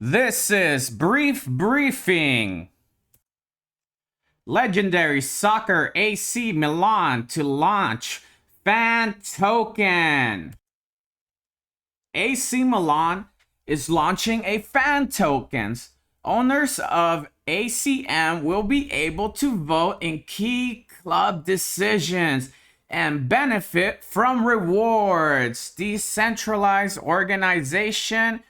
This is Brief Briefing. Legendary soccer AC Milan to launch fan token. AC Milan is launching a fan tokens. Owners of ACM will be able to vote in key club decisions and benefit from rewards. Decentralized organization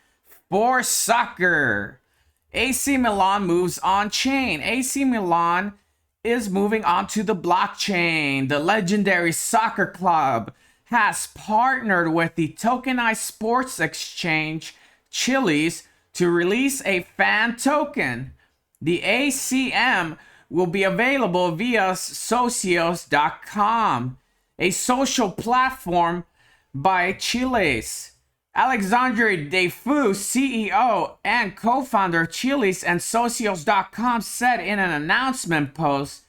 for soccer. AC Milan moves on chain. AC Milan is moving on to the blockchain. The legendary soccer club has partnered with the tokenized sports exchange Chiliz to release a fan token. The ACM will be available via socios.com, a social platform by Chiliz. Alexandre Defu, CEO and co-founder of Chiliz and Socios.com, said in an announcement post,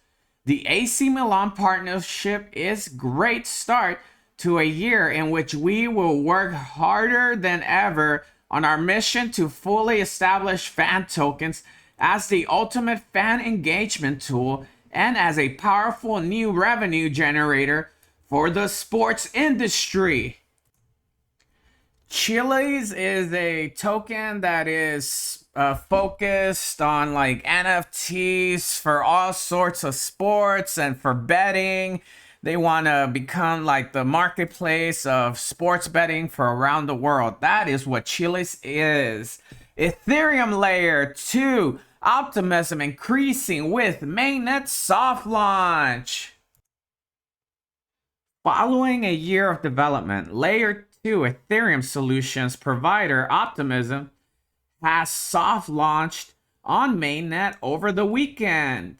"The AC Milan partnership is a great start to a year in which we will work harder than ever on our mission to fully establish fan tokens as the ultimate fan engagement tool and as a powerful new revenue generator for the sports industry." Chiliz is a token that is focused on like NFTs for all sorts of sports and for betting. They want to become like the marketplace of sports betting for around the world. That is what Chiliz is. Ethereum layer 2 optimism increasing with mainnet soft launch. Following a year of development, layer 2 Ethereum solutions provider Optimism has soft launched on mainnet over the weekend.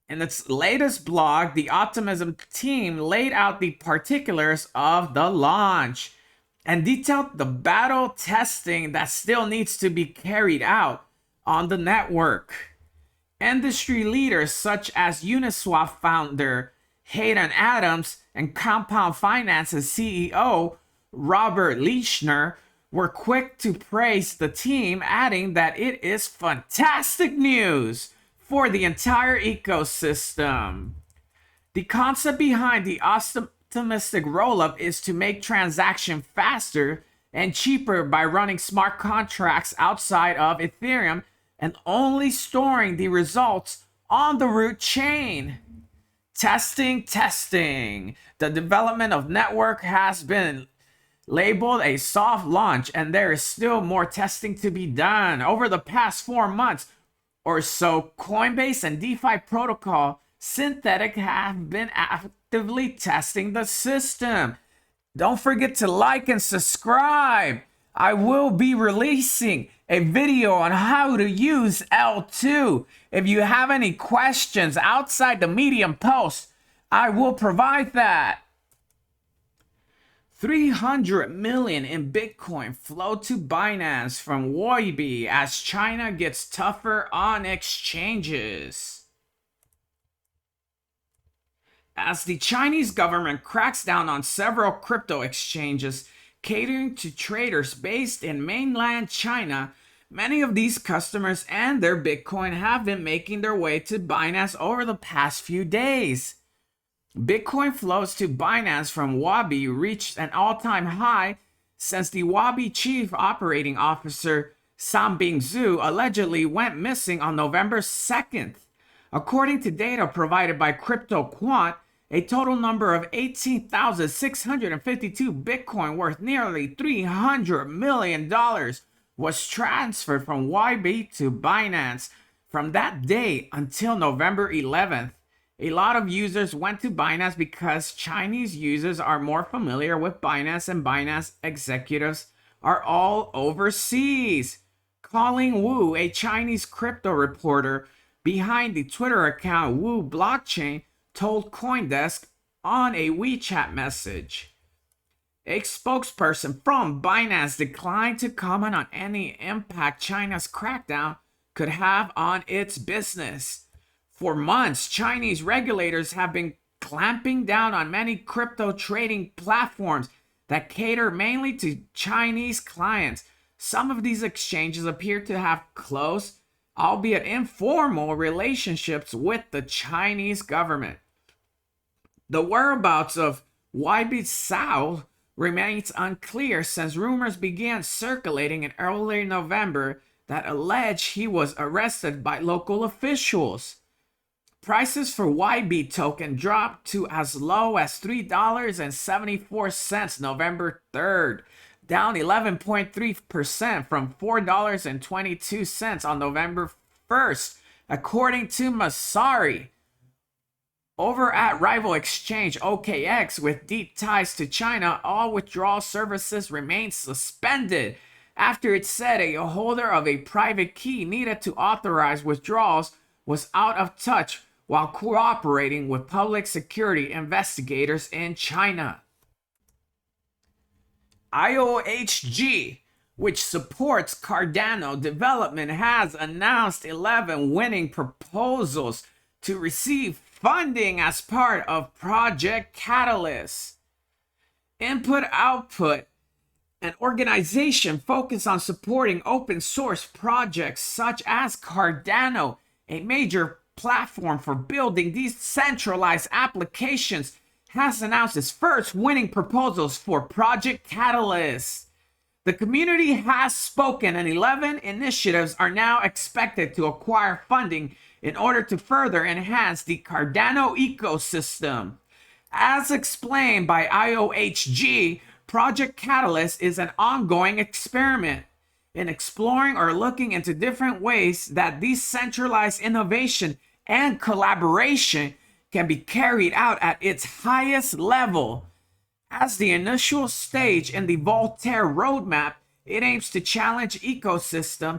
In its latest blog, the Optimism team laid out the particulars of the launch and detailed the battle testing that still needs to be carried out on the network. Industry leaders such as Uniswap founder Hayden Adams and Compound Finance's CEO Robert Leichner were quick to praise the team, adding that it is fantastic news for the entire ecosystem. The concept behind the optimistic rollup is to make transaction faster and cheaper by running smart contracts outside of Ethereum and only storing the results on the root chain. Testing. The development of network has been labeled a soft launch, and there is still more testing to be done. Over the past 4 months or so, Coinbase and DeFi protocol Synthetic have been actively testing the system. Don't forget to like and subscribe. I will be releasing a video on how to use L2. If you have any questions outside the Medium post, I will provide that. 300 million in Bitcoin flow to Binance from Huobi as China gets tougher on exchanges. As the Chinese government cracks down on several crypto exchanges catering to traders based in mainland China, many of these customers and their Bitcoin have been making their way to Binance over the past few days. Bitcoin flows to Binance from Huobi reached an all-time high since the Huobi chief operating officer Sambing Zhu allegedly went missing on November 2nd. According to data provided by CryptoQuant, a total number of 18,652 Bitcoin worth nearly $300 million was transferred from Huobi to Binance from that day until November 11th. A lot of users went to Binance because Chinese users are more familiar with Binance and Binance executives are all overseas. Colin Wu, a Chinese crypto reporter behind the Twitter account Wu Blockchain, told CoinDesk on a WeChat message. A spokesperson from Binance declined to comment on any impact China's crackdown could have on its business. For months, Chinese regulators have been clamping down on many crypto trading platforms that cater mainly to Chinese clients, Some of these exchanges appear to have close, albeit informal, relationships with the Chinese government. The whereabouts of YB Sao remains unclear since rumors began circulating in early November that allege he was arrested by local officials. Prices for YB token dropped to as low as $3.74 November 3rd, down 11.3% from $4.22 on November 1st, according to Masari. Over at rival exchange OKX, with deep ties to China, all withdrawal services remain suspended after it said a holder of a private key needed to authorize withdrawals was out of touch while cooperating with public security investigators in China. IOHG, which supports Cardano development, has announced 11 winning proposals to receive funding as part of Project Catalyst. Input Output, an organization focused on supporting open source projects such as Cardano, a major platform for building decentralized applications, has announced its first winning proposals for Project Catalyst. The community has spoken, and 11 initiatives are now expected to acquire funding in order to further enhance the Cardano ecosystem. As explained by IOHG, Project Catalyst is an ongoing experiment in exploring or looking into different ways that decentralized innovation and collaboration can be carried out at its highest level. As the initial stage in the Voltaire roadmap, it aims to challenge ecosystem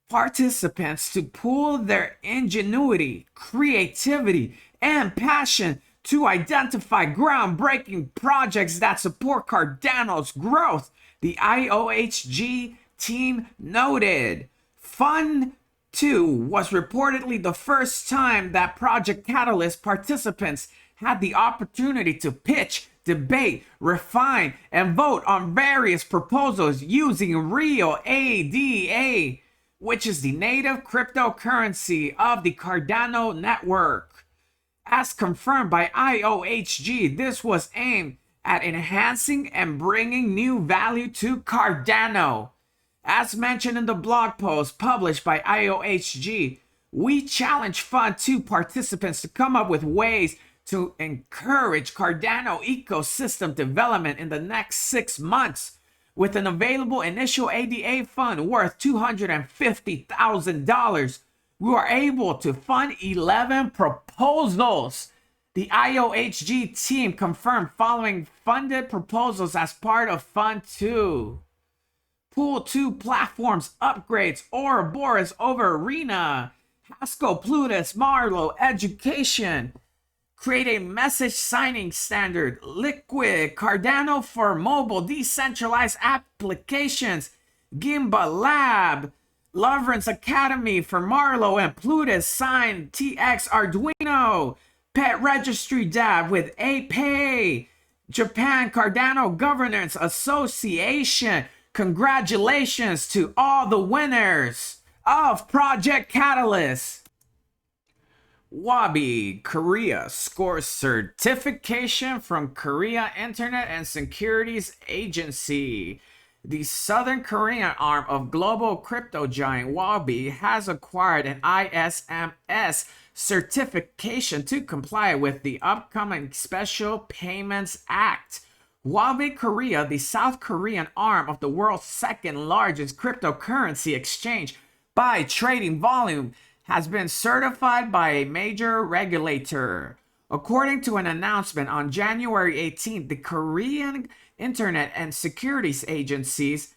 participants to pool their ingenuity, creativity, and passion to identify groundbreaking projects that support Cardano's growth, the IOHG team noted. Fund2 was reportedly the first time that Project Catalyst participants had the opportunity to pitch, debate, refine, and vote on various proposals using real ADA, which is the native cryptocurrency of the Cardano network. As confirmed by IOHG, this was aimed at enhancing and bringing new value to Cardano. As mentioned in the blog post published by IOHG, we challenge Fund2 participants to come up with ways to encourage Cardano ecosystem development in the next 6 months. With an available initial ADA fund worth $250,000, we are able to fund 11 proposals. The IOHG team confirmed following funded proposals as part of Fund2. Pool 2 platforms upgrades Ouroboros over Arena, Haskell, Plutus, Marlowe, Education. Create a message signing standard, Liquid, Cardano for mobile decentralized applications, Gimba Lab, Lovren's Academy for Marlowe and Plutus, signed TX Arduino, Pet Registry DAB with APay, Japan Cardano Governance Association. Congratulations to all the winners of Project Catalyst. Wabi Korea scores certification from Korea Internet and Securities Agency. The Southern Korean arm of global crypto giant Wabi has acquired an ISMS certification to comply with the upcoming Special Payments Act. Wabi Korea, the South Korean arm of the world's second largest cryptocurrency exchange by trading volume, has been certified by a major regulator. According to an announcement on January 18th, the Korean Internet and Securities Agencies,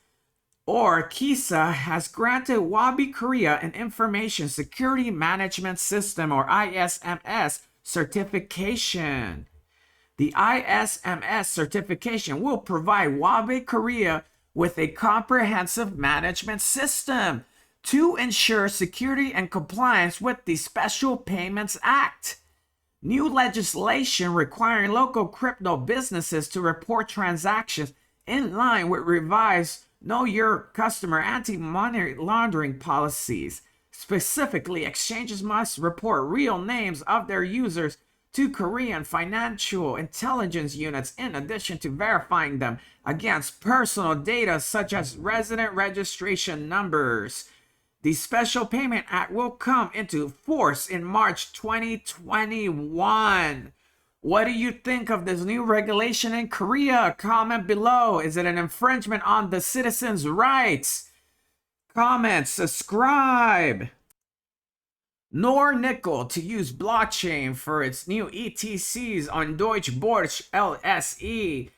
or KISA, has granted Wabi Korea an Information Security Management System, or ISMS, certification. The ISMS certification will provide Wabi Korea with a comprehensive management system to ensure security and compliance with the Special Payments Act. New legislation requiring local crypto businesses to report transactions in line with revised Know your customer anti-money laundering policies. Specifically, exchanges must report real names of their users to Korean financial intelligence units in addition to verifying them against personal data such as resident registration numbers. The Special Payment Act will come into force in March 2021. What do you think of this new regulation in Korea? Comment below. Is it an infringement on the citizens' rights? Comment, subscribe. Nickel to use blockchain for its new ETCs on Deutsche Börse LSE.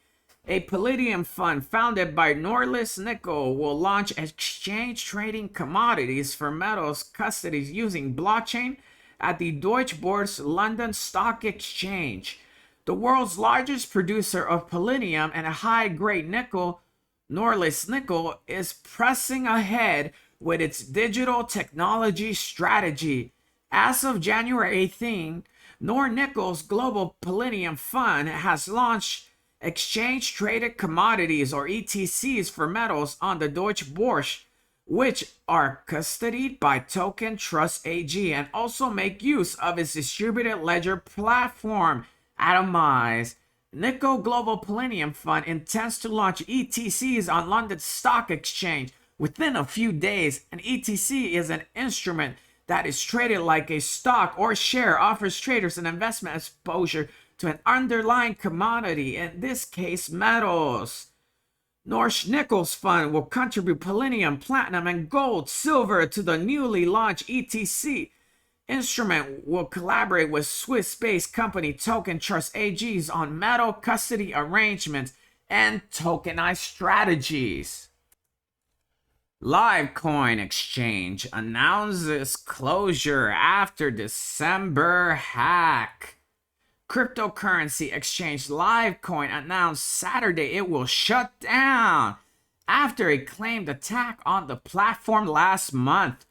A palladium fund founded by Norlis Nickel will launch exchange trading commodities for metals custodies using blockchain at the Deutsche Börse London Stock Exchange. The world's largest producer of palladium and a high-grade nickel, Norlis Nickel, is pressing ahead with its digital technology strategy. As of January 18, Nickel's Global Palladium Fund has launched exchange-traded commodities or ETCs for metals on the Deutsche Börse, which are custodied by Token Trust AG and also make use of its distributed ledger platform, Atomize. Nickel Global Palladium Fund intends to launch ETCs on London Stock Exchange within a few days. An ETC is an instrument that is traded like a stock or share, offers traders an investment exposure to an underlying commodity, in this case metals. Nickel's fund will contribute palladium, platinum, and gold, silver to the newly launched ETC. Instrument will collaborate with Swiss-based company Token Trust AGs on metal custody arrangements and tokenized strategies. Livecoin exchange announces closure after December hack. Cryptocurrency exchange Livecoin announced Saturday it will shut down after a claimed attack on the platform last month.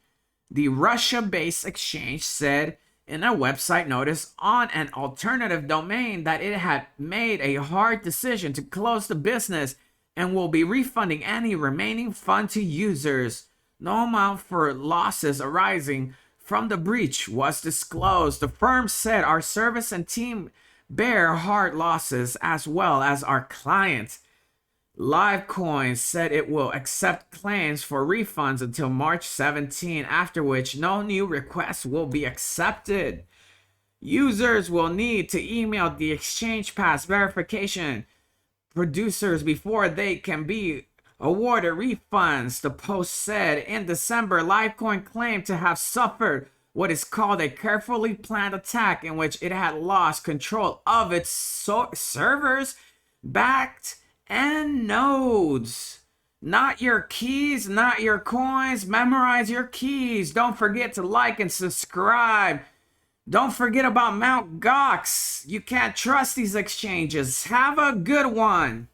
The Russia-based exchange said in a website notice on an alternative domain that it had made a hard decision to close the business and will be refunding any remaining fund to users. No amount for losses arising from the breach was disclosed. The firm said our service and team bear hard losses as well as our clients. Livecoin said it will accept claims for refunds until March 17, after which no new requests will be accepted. Users will need to email the exchange pass verification producers before they can be awarded refunds, the Post said. In December, Livecoin claimed to have suffered what is called a carefully planned attack in which it had lost control of its servers, backed, and nodes. Not your keys, not your coins. Memorize your keys. Don't forget to like and subscribe. Don't forget about Mt. Gox. You can't trust these exchanges. Have a good one.